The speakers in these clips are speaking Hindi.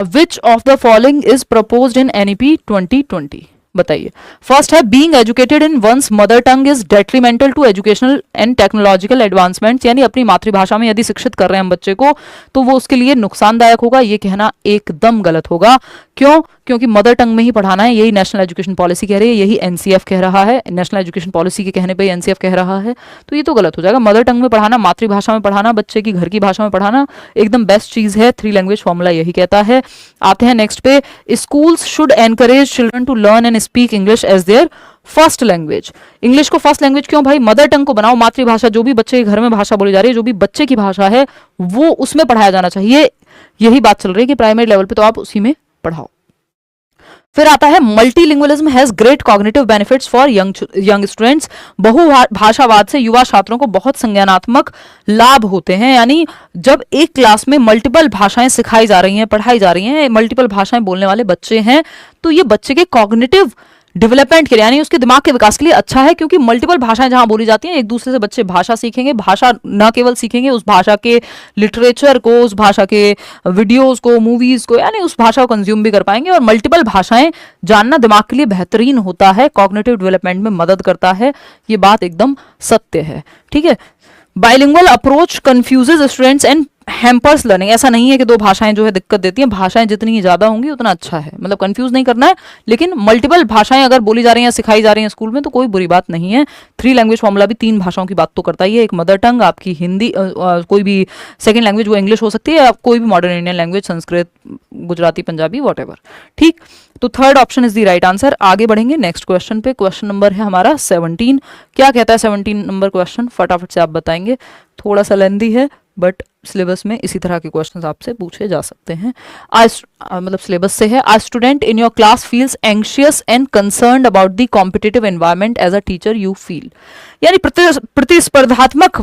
Which of the following is proposed in NEP 2020? बताइए। फर्स्ट है being educated in one's mother tongue is detrimental to educational and technological advancements, यानी अपनी मातृभाषा में यदि शिक्षित कर रहे हैं हम बच्चे को तो वो उसके लिए नुकसानदायक होगा। ये कहना एकदम गलत होगा। क्यों? क्योंकि मदर टंग में ही पढ़ाना है, यही नेशनल एजुकेशन पॉलिसी कह रही है, यही एनसीएफ कह रहा है। नेशनल एजुकेशन पॉलिसी के कहने पे एनसीएफ कह रहा है, तो ये तो गलत हो जाएगा। मदर टंग में पढ़ाना, मातृभाषा में पढ़ाना, बच्चे की घर की भाषा में पढ़ाना एकदम बेस्ट चीज है। 3 लैंग्वेज फॉर्मूला यही कहता है। आते हैं नेक्स्ट पे, schools should encourage children to learn and speak English as their first language. English को फर्स्ट लैंग्वेज क्यों भाई? मदर टंग को बनाओ मातृभाषा, जो भी बच्चे के घर में भाषा बोली जा रही है, जो भी बच्चे की भाषा है वो उसमें पढ़ाया जाना चाहिए। यही बात चल रही है कि प्राइमरी लेवल पे तो आप उसी में पढ़ाओ। फिर आता है multilingualism has great cognitive benefits for young students. बहुभाषावाद से युवा छात्रों को बहुत संज्ञानात्मक लाभ होते हैं। यानी जब एक क्लास में मल्टीपल भाषाएं सिखाई जा रही हैं, पढ़ाई जा रही हैं, मल्टीपल भाषाएं बोलने वाले बच्चे हैं, तो ये बच्चे के कॉग्निटिव डेवलपमेंट के लिए यानी उसके दिमाग के विकास के लिए अच्छा है। क्योंकि मल्टीपल भाषाएं जहां बोली जाती हैं, एक दूसरे से बच्चे भाषा सीखेंगे। भाषा न केवल सीखेंगे, उस भाषा के लिटरेचर को, उस भाषा के वीडियोस को, मूवीज को, यानी उस भाषा को कंज्यूम भी कर पाएंगे। और मल्टीपल भाषाएं जानना दिमाग के लिए बेहतरीन होता है, कॉग्निटिव डेवलपमेंट में मदद करता है। ये बात एकदम सत्य है। ठीक है। Bilingual approach confuses students and hampers learning. ऐसा नहीं है कि 2 भाषाएं जो है दिक्कत देती हैं, भाषाएं जितनी ज्यादा होंगी उतना अच्छा है, मतलब कंफ्यूज नहीं करना है। लेकिन मल्टीपल भाषाएं अगर बोली जा रही हैं, सिखाई जा रही हैं स्कूल में, तो कोई बुरी बात नहीं है। 3 लैंग्वेज फॉर्मूला भी 3 भाषाओं की बात तो करता ही है। एक मदर टंग, आपकी हिंदी, कोई भी सेकेंड लैंग्वेज वो इंग्लिश हो सकती है, या कोई भी modern Indian language, Sanskrit, Gujarati, Punjabi, what. ठीक, तो third option is the right answer. आगे बढ़ेंगे नेक्स्ट क्वेश्चन पे। क्वेश्चन नंबर है हमारा 17। क्या कहता है 17 नंबर क्वेश्चन? फटाफट से आप बताएंगे। थोड़ा सा लेंदी है, बट सिलेबस में इसी तरह के क्वेश्चंस आपसे पूछे जा सकते हैं। मतलब सिलेबस से है। A student in your class feels anxious and concerned about the competitive environment as a teacher you feel. यानी प्रतिस्पर्धात्मक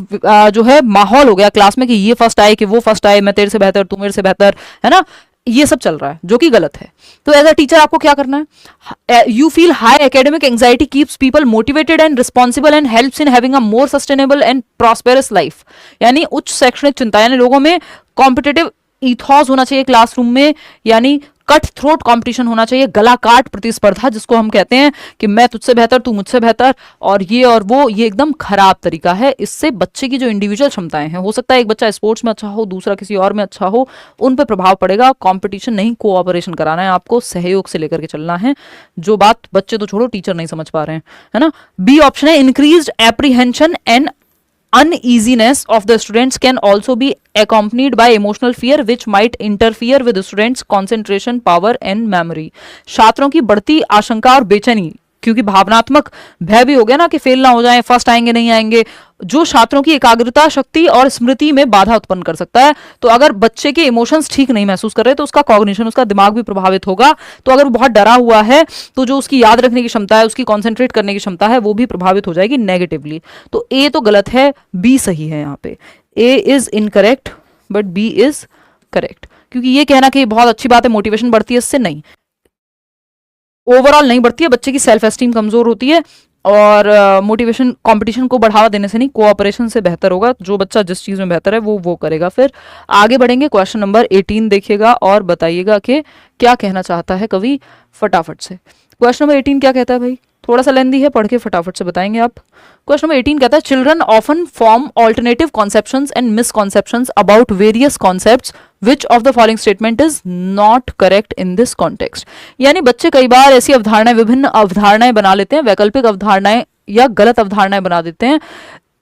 जो है माहौल हो गया क्लास में कि ये फर्स्ट आए कि वो फर्स्ट आए, मैं तेरे से बेहतर, तू मेरे से बेहतर, है ना, ये सब चल रहा है, जो कि गलत है। तो एज अ टीचर आपको क्या करना है? You feel high academic anxiety keeps people motivated and responsible and helps in having a more sustainable and prosperous life. यानी उच्च शैक्षणिक चिंता, यानी लोगों में कॉम्पिटिटिव ईथॉस होना चाहिए क्लासरूम में, यानी कट थ्रोट कंपटीशन होना चाहिए, गला काट प्रतिस्पर्धा जिसको हम कहते हैं कि मैं तुझसे बेहतर, तू मुझसे बेहतर, और वो, ये एकदम खराब तरीका है। इससे बच्चे की जो इंडिविजुअल क्षमताएं हैं, हो सकता है एक बच्चा स्पोर्ट्स में अच्छा हो, दूसरा किसी और में अच्छा हो, उन पर प्रभाव पड़ेगा। कंपटीशन नहीं, कोऑपरेशन कराना है आपको, सहयोग से लेकर के चलना है। जो बात बच्चे तो छोड़ो, टीचर नहीं समझ पा रहे हैं, है ना। बी ऑप्शन है increased apprehension and uneasiness of the students can also be accompanied by emotional fear which might interfere with the students concentration power and memory। छात्रों की बढ़ती आशंका और बेचैनी, क्योंकि भावनात्मक भय भी हो गया ना कि फेल ना हो जाए, फर्स्ट आएंगे नहीं आएंगे, जो छात्रों की एकाग्रता, शक्ति और स्मृति में बाधा उत्पन्न कर सकता है। तो अगर बच्चे के इमोशंस ठीक नहीं महसूस कर रहे तो उसका कॉग्निशन, उसका दिमाग भी प्रभावित होगा। तो अगर वो बहुत डरा हुआ है तो जो उसकी याद रखने की क्षमता है, उसकी कॉन्सेंट्रेट करने की क्षमता है, वो भी प्रभावित हो जाएगी नेगेटिवली। तो ए तो गलत है, बी सही है। यहाँ पे A is incorrect but B is correct. क्योंकि ये कहना कि बहुत अच्छी बात है, मोटिवेशन बढ़ती है, इससे नहीं, ओवरऑल नहीं बढ़ती है। बच्चे की सेल्फ एस्टीम कमजोर होती है और मोटिवेशन कंपटीशन को बढ़ावा देने से नहीं, कोऑपरेशन से बेहतर होगा। जो बच्चा जिस चीज में बेहतर है वो करेगा। फिर आगे बढ़ेंगे, क्वेश्चन नंबर 18 देखिएगा और बताइएगा कि क्या कहना चाहता है कवि फटाफट से। क्वेश्चन नंबर 18 क्या कहता है भाई? थोड़ा सा लेंदी है, पढ़ के फटाफट से बताएंगे आप। क्वेश्चन नंबर 18 कहता है children often form alternative conceptions and misconceptions about various concepts which of the following statement is not correct in this context. यानी बच्चे कई बार ऐसी अवधारणाएं, विभिन्न अवधारणाएं बना लेते हैं, वैकल्पिक अवधारणाएं या गलत अवधारणाएं बना देते हैं।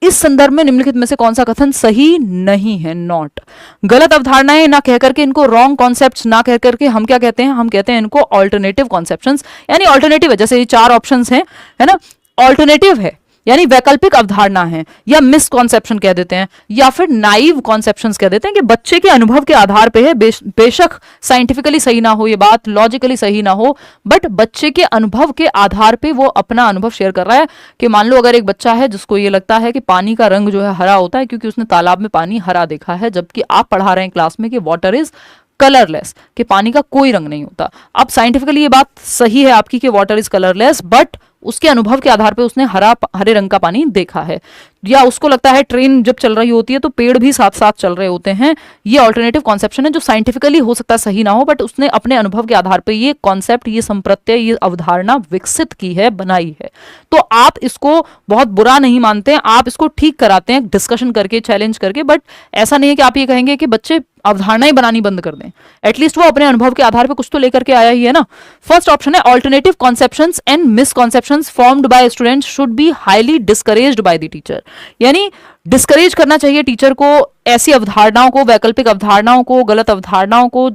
इस संदर्भ में निम्नलिखित में से कौन सा कथन सही नहीं है? नॉट। गलत अवधारणाएं ना कह करके, इनको रॉन्ग कॉन्सेप्ट्स ना कह करके हम क्या कहते हैं? हम कहते हैं इनको ऑल्टरनेटिव कॉन्सेप्शंस। यानी ऑल्टरनेटिव है, जैसे ये 4 ऑप्शंस हैं, है ना, ऑल्टरनेटिव है यानी वैकल्पिक अवधारणा है, या मिसकॉन्सेप्शन कह देते हैं, या फिर नाइव कॉन्सेप्शंस कह देते हैं कि बच्चे के अनुभव के आधार पे है। बेशक साइंटिफिकली सही ना हो ये बात, लॉजिकली सही ना हो, बट बच्चे के अनुभव के आधार पे वो अपना अनुभव शेयर कर रहा है। कि मान लो अगर एक बच्चा है जिसको ये लगता है कि पानी का रंग जो है हरा होता है क्योंकि उसने तालाब में पानी हरा देखा है, जबकि आप पढ़ा रहे हैं क्लास में कि वाटर इज कलरलेस, कि पानी का कोई रंग नहीं होता। अब साइंटिफिकली ये बात सही है आपकी कि वाटर इज कलरलेस, बट उसके अनुभव के आधार पे उसने हरे रंग का पानी देखा है, या उसको लगता है ट्रेन जब चल रही होती है तो पेड़ भी साथ साथ चल रहे होते हैं। ये ऑल्टरनेटिव कॉन्सेप्शन है जो साइंटिफिकली हो सकता है सही ना हो, बट उसने अपने अनुभव के आधार पे ये कॉन्सेप्ट, ये संप्रत्यय, ये अवधारणा विकसित की है, बनाई है। तो आप इसको बहुत बुरा नहीं मानते हैं, आप इसको ठीक कराते हैं डिस्कशन करके, चैलेंज करके, बट ऐसा नहीं है कि आप ये कहेंगे कि बच्चे अवधारणाएं बनानी बंद कर दें। एटलीस्ट वो अपने अनुभव के आधार पर कुछ तो लेकर के आया ही है ना। फर्स्ट ऑप्शन है alternative conceptions and misconceptions formed by students should be highly discouraged by the teacher. यानी डिस्करेज करना चाहिए टीचर को ऐसी अवधारणाओं को, वैकल्पिक अवधारणाओं को, गलत अवधारणाओं को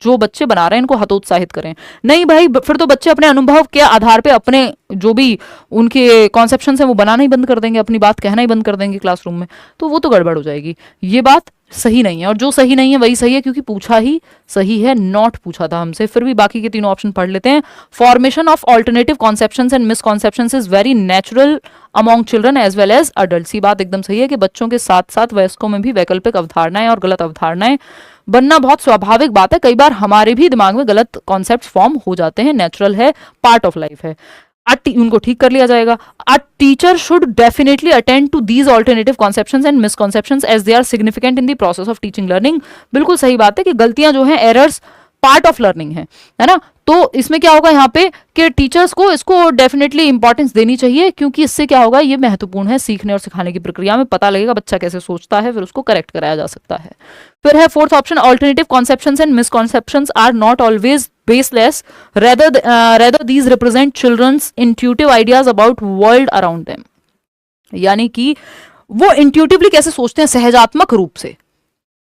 जो बच्चे बना रहे हैं इनको हतोत्साहित करें। नहीं भाई, फिर तो बच्चे अपने अनुभव के आधार पे अपने जो भी उनके कॉन्सेप्शन है वो बनाना ही बंद कर देंगे, अपनी बात कहना ही बंद कर देंगे क्लासरूम में, तो वो तो गड़बड़ हो जाएगी। ये बात सही नहीं है, और जो सही नहीं है वही सही है क्योंकि पूछा ही सही है, नॉट पूछा था हमसे। फिर भी बाकी के तीनों ऑप्शन पढ़ लेते हैं। Formation of alternative conceptions and misconceptions is very natural among children as well as adults. ये बात एकदम सही है कि बच्चों के साथ साथ वयस्कों में भी वैकल्पिक अवधारणाएं और गलत अवधारणाएं बनना बहुत स्वाभाविक बात है। कई बार हमारे भी दिमाग में गलत कॉन्सेप्ट फॉर्म हो जाते हैं, नेचुरल है, पार्ट ऑफ लाइफ है, उनको ठीक कर लिया जाएगा। A teacher should definitely attend to these alternative conceptions and misconceptions as they are significant in the process of teaching learning. बिल्कुल सही बात है कि गलतियां जो हैं, एरर्स पार्ट ऑफ लर्निंग है ना। तो इसमें क्या होगा यहाँ पे कि टीचर्स को इसको डेफिनेटली इंपॉर्टेंस देनी चाहिए, क्योंकि इससे क्या होगा, ये महत्वपूर्ण है सीखने और सिखाने की प्रक्रिया में। पता लगेगा बच्चा कैसे सोचता है, फिर उसको करेक्ट कराया जा सकता है। फिर है fourth option, alternative conceptions and misconceptions are not always baseless, rather these represent children's intuitive ideas about world around them। यानी कि वो इंट्यूटिवली कैसे सोचते हैं, सहजात्मक रूप से,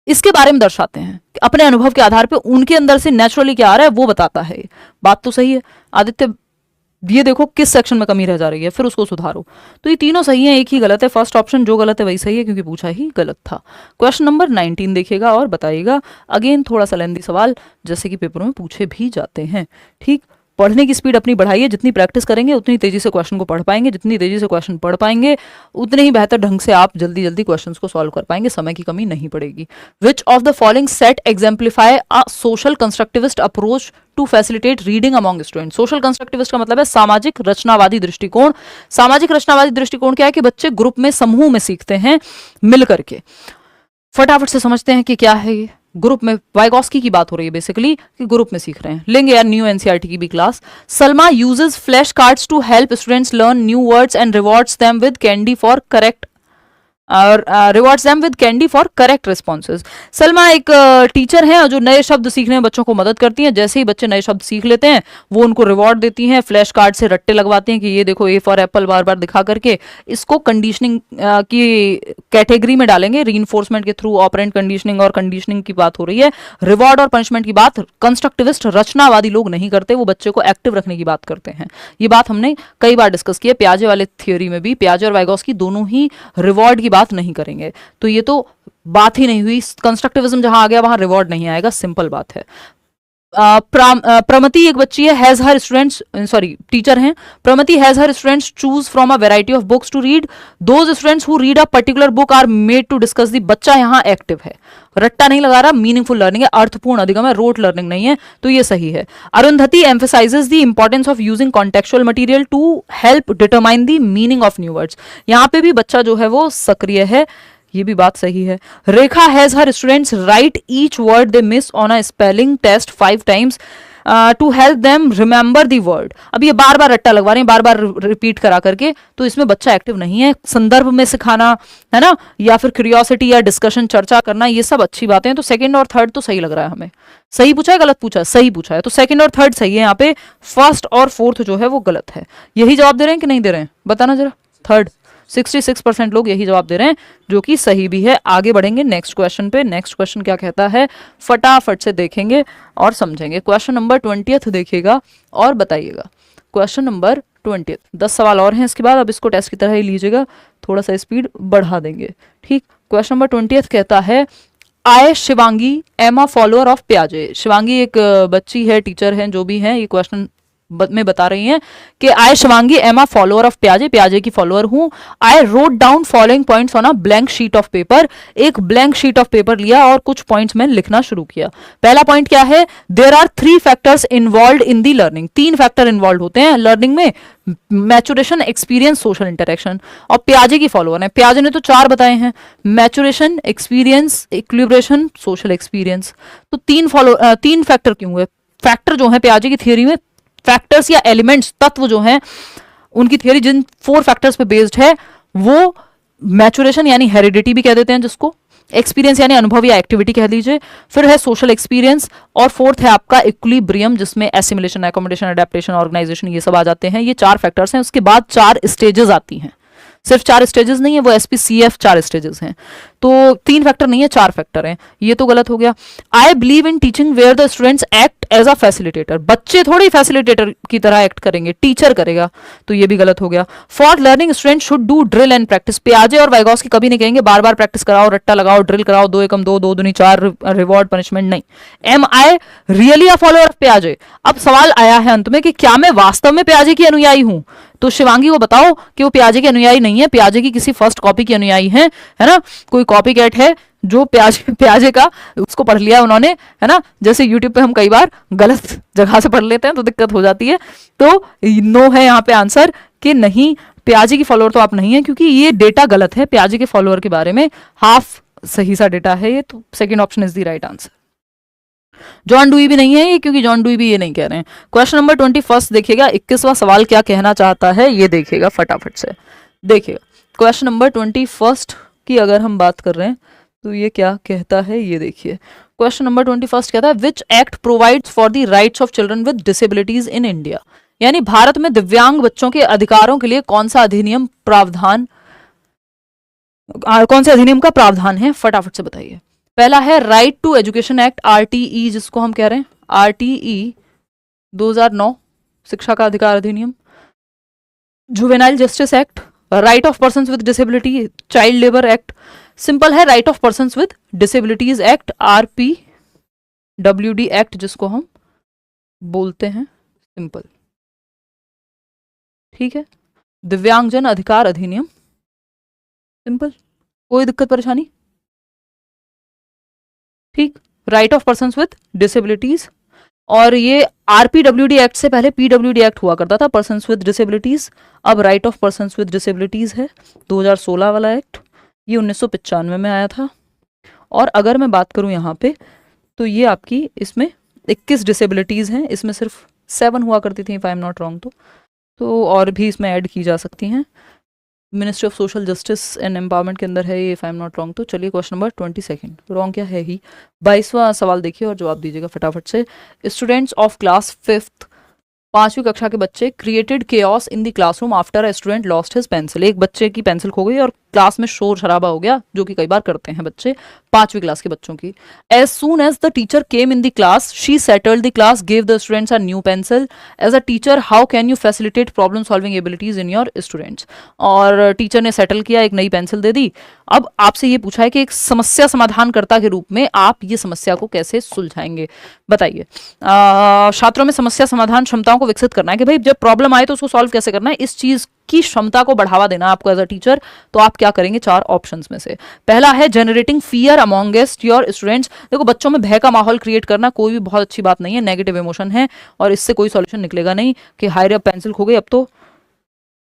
इसके बारे में दर्शाते हैं। अपने अनुभव के आधार पे उनके अंदर से नेचुरली क्या आ रहा है वो बताता है। बात तो सही है आदित्य, ये देखो किस सेक्शन में कमी रह जा रही है, फिर उसको सुधारो। तो ये तीनों सही है, एक ही गलत है। फर्स्ट ऑप्शन जो गलत है वही सही है क्योंकि पूछा ही गलत था। क्वेश्चन नंबर 19 देखिएगा और बताइएगा। अगेन थोड़ा सा लेंदी सवाल, जैसे कि पेपरों में पूछे भी जाते हैं। ठीक, पढ़ने की स्पीड अपनी बढ़ाइए, जितनी प्रैक्टिस करेंगे उतनी तेजी से क्वेश्चन को पढ़ पाएंगे, जितनी तेजी से क्वेश्चन पढ़ पाएंगे उतने ही बेहतर ढंग से आप जल्दी जल्दी क्वेश्चंस को सॉल्व कर पाएंगे, समय की कमी नहीं पड़ेगी। Which of the following set exemplify a social constructivist approach to facilitate reading among student. Social constructivist का मतलब है सामाजिक रचनावादी दृष्टिकोण। सामाजिक रचनावादी दृष्टिकोण क्या है कि बच्चे ग्रुप में, समूह में सीखते हैं, मिल करके। फटाफट से समझते हैं कि क्या है ये। ग्रुप में, वाइगॉस्की की बात हो रही है बेसिकली कि ग्रुप में सीख रहे हैं। लेंगे यार न्यू एनसीईआरटी की भी class. Salma uses flash cards to help students learn new words and rewards them with candy for correct rewards them with candy for correct responses. Salma एक टीचर हैं जो नए शब्द सीखने में बच्चों को मदद करती हैं। जैसे ही बच्चे नए शब्द सीख लेते हैं वो उनको रिवॉर्ड देती हैं, फ्लैश कार्ड से रट्टे लगवाती हैं कि ये देखो ए फॉर एप्पल बार बार दिखा करके। इसको कंडीशनिंग की कैटेगरी में डालेंगे, रीइंफोर्समेंट के थ्रू ऑपरेंट कंडीशनिंग और कंडीशनिंग की बात हो रही है। रिवॉर्ड और पनिशमेंट की बात कंस्ट्रक्टिविस्ट रचनावादी लोग नहीं करते, वो बच्चे को एक्टिव रखने की बात करते हैं। ये बात हमने कई बार डिस्कस की है। प्याजे वाले थियोरी में भी प्याजे और वाइगॉस्की दोनों ही रिवॉर्ड की बात नहीं करेंगे, तो ये तो बात ही नहीं हुई। कंस्ट्रक्टिविज्म जहां आ गया वहां रिवॉर्ड नहीं आएगा, सिंपल बात है। प्रमति एक बच्ची है, has her students, sorry teacher हैं। Pramati has her students choose from a variety of books to read. Those students who read a particular book are made to discuss the. बच्चा यहाँ एक्टिव है, रट्टा नहीं लगा रहा, मीनिंगफुल लर्निंग है, अर्थपूर्ण अधिगम है, रोट लर्निंग नहीं है, तो ये सही है। Arundhati emphasizes the importance of using contextual material to help determine the meaning of new words। यहाँ पे भी बच्चा जो है वो सक्रिय है, ये भी बात सही है। Rekha has her students write each word they miss on a spelling test 5 times to help them remember the word. अब ये बार बार रट्टा लगवा रहे हैं, बार बार रिपीट करा करके, तो इसमें बच्चा एक्टिव नहीं है। संदर्भ में सिखाना है ना, या फिर क्यूरियोसिटी या डिस्कशन, चर्चा करना, ये सब अच्छी बातें हैं। तो सेकंड और थर्ड तो सही लग रहा है हमें। सही पूछा है गलत पूछा है? सही पूछा है, तो सेकंड और थर्ड सही है। यहाँ पे फर्स्ट और फोर्थ जो है वो गलत है। यही जवाब दे रहे हैं कि नहीं दे रहे हैं, बताना जरा। थर्ड 66% लोग यही जवाब दे रहे हैं, जो कि सही भी है। आगे बढ़ेंगे नेक्स्ट क्वेश्चन पे। नेक्स्ट क्वेश्चन क्या कहता है, फटाफट से देखेंगे और समझेंगे। क्वेश्चन नंबर 20 देखिएगा और बताइएगा। क्वेश्चन नंबर 20, 10 सवाल और हैं इसके बाद। अब इसको टेस्ट की तरह ही लीजिएगा, थोड़ा सा स्पीड बढ़ा देंगे। ठीक, क्वेश्चन नंबर 20 कहता है, I Shivangi am a follower of प्याजे। शिवांगी एक बच्ची है, टीचर है, जो भी है। ये क्वेश्चन में बता रही हैं कि आई Shivangi am a follower of प्याजे, प्याजे की फॉलोअर हूं। I wrote down following points on a blank sheet of paper, एक ब्लैंक शीट ऑफ पेपर लिया और कुछ पॉइंट्स में लिखना शुरू किया। पहला पॉइंट क्या है, there are 3 factors involve in the learning, 3 factor involve होते हैं लर्निंग में, मैचुरेशन, एक्सपीरियंस, सोशल इंटरेक्शन। और प्याजे की फॉलोअर है, प्याजे ने तो 4 बताए हैं, maturation, experience, equilibration, social experience. तो 3 फैक्टर क्यों हुए? फैक्टर जो है प्याजे की थियोरी में, फैक्टर्स या एलिमेंट्स, तत्व जो हैं उनकी थियोरी जिन 4 फैक्टर्स पे बेस्ड है वो मैचुरेशन यानी हेरिडिटी भी कह देते हैं जिसको, एक्सपीरियंस यानी अनुभव या एक्टिविटी कह लीजिए, फिर है सोशल एक्सपीरियंस, और फोर्थ है आपका इक्विलिब्रियम जिसमें एसिमिलेशन, एकोमोडेशन, अडेप्टेशन, ऑर्गेनाइजेशन ये सब आ जाते हैं। ये 4 फैक्टर्स हैं। उसके बाद 4 स्टेजेस आती हैं, सिर्फ 4 स्टेजेस नहीं है, वो SPCF 4 स्टेजेस हैं। तो 3 फैक्टर नहीं है, 4 फैक्टर हैं, ये तो गलत हो गया। I believe in teaching where the students act as a facilitator, बच्चे थोड़ी फैसिलिटेटर की तरह एक्ट करेंगे, टीचर करेगा, तो ये भी गलत हो गया। For learning student should do drill and practice, प्याजे और वाइगॉस्की कभी नहीं कहेंगे बार बार प्रैक्टिस कराओ, रट्टा लगाओ, ड्रिल कराओ, 2 एकम 2, 2 दूनी 4, रिवॉर्ड पनिशमेंट नहीं। Am I really a follower of प्याजे, अब सवाल आया है अंत में कि क्या मैं वास्तव में प्याजे की अनुयायी हूं? तो शिवांगी को बताओ कि वो प्याजे की अनुयायी नहीं है, प्याजे की किसी फर्स्ट कॉपी की अनुयायी है ना, कोई कॉपी कैट है जो प्याजे का उसको पढ़ लिया उन्होंने, है ना। जैसे यूट्यूब पे हम कई बार गलत जगह से पढ़ लेते हैं तो दिक्कत हो जाती है। तो नो है यहाँ पे आंसर कि नहीं, प्याजे की फॉलोअर तो आप नहीं है, क्योंकि ये डेटा गलत है प्याजे के फॉलोअर के बारे में, हाफ सही सा डेटा है ये, तो second option is the right answer. John dewy भी नहीं है ये, क्योंकि जॉन डुई भी ये नहीं कह रहे हैं। क्वेश्चन नंबर 21 देखिएगा, 21वां सवाल क्या कहना चाहता है ये देखिएगा फटाफट से। देखिएगा क्वेश्चन नंबर 21 की अगर हम बात कर रहे हैं तो ये क्या कहता है, ये देखिए। क्वेश्चन नंबर 21 कहता है which act provides for the rights of children with disabilities in India, यानी भारत में दिव्यांग बच्चों के अधिकारों के लिए कौन सा अधिनियम प्रावधान, कौन से अधिनियम का प्रावधान है, फटाफट से बताइए। पहला है right to education act, RTE जिसको हम कह रहे हैं, RTE 2009 शिक्षा का अधिकार अधिनियम। Juvenile justice act, right of persons with disability, child labour act. Simple है right of persons with disabilities act, RPWD act जिसको हम बोलते हैं, सिंपल, ठीक है। दिव्यांगजन अधिकार अधिनियम, सिंपल, कोई दिक्कत परेशानी, ठीक। Right of persons with disabilities, और ये RPWD एक्ट से पहले PWD एक्ट हुआ करता था, पर्सन्स विद डिसेबिलिटीज, अब right of persons with disabilities है 2016 वाला एक्ट, ये 1995 में आया था। और अगर मैं बात करूं यहाँ पे तो ये आपकी इसमें 21 डिसेबिलिटीज हैं, इसमें सिर्फ 7 हुआ करती थी if I am not wrong, तो और भी इसमें ऐड की जा सकती हैं। Ministry of social justice and empowerment के अंदर है ये if I am not wrong. तो चलिए क्वेश्चन नंबर 22, रॉन्ग क्या है ही, 22वां सवाल देखिए और जवाब दीजिएगा फटाफट से। स्टूडेंट्स ऑफ क्लास 5th, 5वीं कक्षा के बच्चे created chaos in the classroom after a student lost his pencil, एक बच्चे की पेंसिल खो गई और क्लास में शोर शराबा हो गया, जो कि कई बार करते हैं बच्चे 5वीं क्लास के बच्चों की। As soon as the teacher came in the class she settled the class, give the students a new pencil. As a teacher how can you facilitate problem solving abilities in your students, और टीचर ने सेटल किया, एक नई पेंसिल दे दी। अब आपसे ये पूछा है कि एक समस्या समाधानकर्ता के रूप में आप ये समस्या को कैसे सुलझाएंगे, बताइए। छात्रों में समस्या समाधान क्षमताओं को विकसित करना है कि भाई जब प्रॉब्लम आए तो उसको सॉल्व कैसे करना है, इस चीज की क्षमता को बढ़ावा देना आपको एज अ टीचर। तो आप क्या करेंगे 4 ऑप्शंस में से। पहला है जनरेटिंग फियर अमॉन्गेस्ट योर स्टूडेंट्स, देखो बच्चों में भय का माहौल क्रिएट करना कोई भी बहुत अच्छी बात नहीं है, नेगेटिव इमोशन है और इससे कोई सॉल्यूशन निकलेगा नहीं कि हाय अब पेंसिल खो गई अब तो